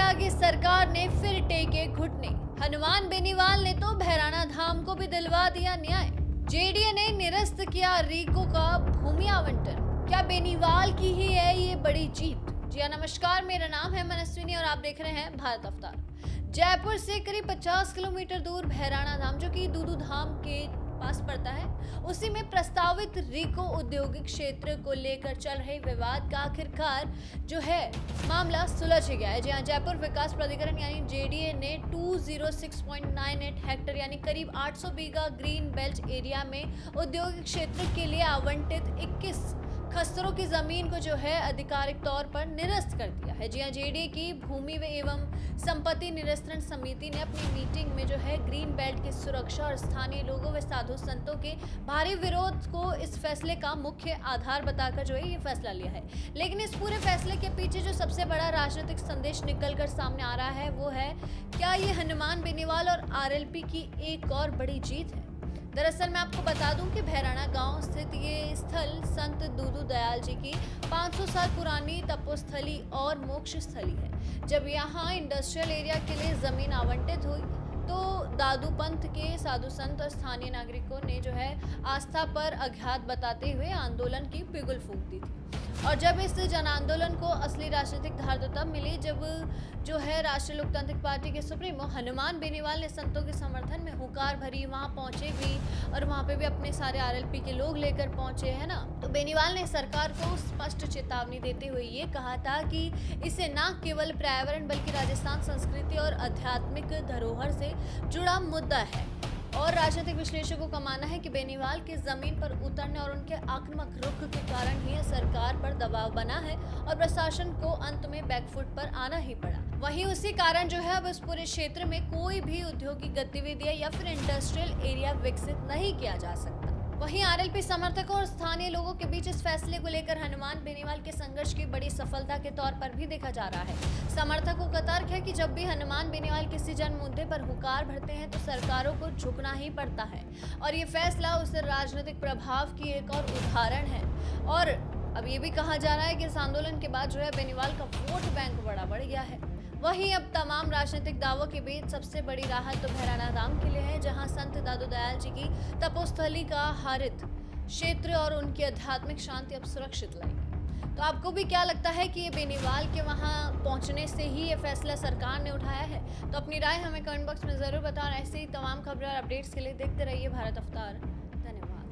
आगे सरकार ने फिर टेके घुटने। हनुमान बेनीवाल ने तो भैराना धाम को भी दिलवा दिया न्याय। जेडीए ने निरस्त किया रीको का भूमि आवंटन। क्या बेनीवाल की ही है ये बड़ी जीत? जी हाँ, नमस्कार, मेरा नाम है मनस्विनी और आप देख रहे हैं भारत अवतार। जयपुर से करीब 50 किलोमीटर दूर भैराना धाम, जो कि दूदू धाम के पास पड़ता है, उसी में प्रस्तावित रीको औद्योगिक क्षेत्र को लेकर चल रहे विवाद का आखिरकार जो है मामला सुलझ गया है। जी हाँ, जयपुर विकास प्राधिकरण यानी जेडीए ने 206.98 हेक्टेयर यानी करीब 800 बीघा ग्रीन बेल्ट एरिया में औद्योगिक क्षेत्र के लिए आवंटित 21 खसरों की जमीन को जो है आधिकारिक तौर पर निरस्त कर दिया है। जी हाँ, जेडीए की भूमि एवं संपत्ति निरस्तरण समिति ने अपनी मीटिंग में जो है ग्रीन बेल्ट की सुरक्षा और स्थानीय लोगों व साधु संतों के भारी विरोध को इस फैसले का मुख्य आधार बताकर जो है ये फैसला लिया है। लेकिन इस पूरे फैसले के पीछे जो सबसे बड़ा राजनीतिक संदेश निकलकर सामने आ रहा है वो है, क्या ये हनुमान बेनीवाल और आरएलपी की एक और बड़ी जीत है? दरअसल मैं आपको बता दूं कि भैराना गांव स्थित ये स्थल संत दूदू दयाल जी की 500 साल पुरानी तपोस्थली और मोक्ष स्थली है। जब यहाँ इंडस्ट्रियल एरिया के लिए जमीन आवंटित हुई तो दादू पंथ के साधु संत और स्थानीय नागरिकों ने जो है आस्था पर आघात बताते हुए आंदोलन की बिगुल फूंक दी थी। और जब इस जन आंदोलन को असली राजनीतिक धार तो तब मिली जब जो है राष्ट्रीय लोकतांत्रिक पार्टी के सुप्रीमो हनुमान बेनीवाल ने संतों के समर्थन में हुकार भरी वहां पहुंचे भी और वहां पे भी अपने सारे आरएलपी के लोग लेकर पहुंचे, है ना। तो बेनीवाल ने सरकार को स्पष्ट चेतावनी देते हुए ये कहा था कि इसे न केवल पर्यावरण बल्कि राजस्थान संस्कृति और आध्यात्मिक धरोहर से जुड़ा मुद्दा है। और राजनीतिक विश्लेषकों का मानना है कि बेनीवाल की जमीन पर उतरने और उनके आक्रामक रुख के कारण ही सरकार पर दबाव बना है और प्रशासन को अंत में बैकफुट पर आना ही पड़ा। वहीं उसी कारण जो है अब इस पूरे क्षेत्र में कोई भी औद्योगिक गतिविधियां या फिर इंडस्ट्रियल एरिया विकसित नहीं किया जा सकता। वहीं आरएलपी समर्थकों और स्थानीय लोगों के बीच इस फैसले को लेकर हनुमान बेनीवाल के संघर्ष की बड़ी सफलता के तौर पर भी देखा जा रहा है। समर्थकों का तर्क है कि जब भी हनुमान बेनीवाल किसी जन मुद्दे पर हुकार भरते हैं तो सरकारों को झुकना ही पड़ता है और ये फैसला उस राजनीतिक प्रभाव की एक और उदाहरण है। और अब ये भी कहा जा रहा है कि इस आंदोलन के बाद जो है बेनीवाल का वोट बैंक बड़ा बढ़ गया है। वहीं अब तमाम राजनीतिक दावों के बीच सबसे बड़ी राहत तो भैराना धाम के लिए है, जहां संत दादू दयाल जी की तपोस्थली का हरित क्षेत्र और उनकी आध्यात्मिक शांति अब सुरक्षित रहेगी। तो आपको भी क्या लगता है कि ये बेनीवाल के वहां पहुंचने से ही ये फैसला सरकार ने उठाया है? तो अपनी राय हमें कमेंट बॉक्स में जरूर बताओ। ऐसे ही तमाम खबरें और अपडेट्स के लिए देखते रहिए भारत अवतार। धन्यवाद।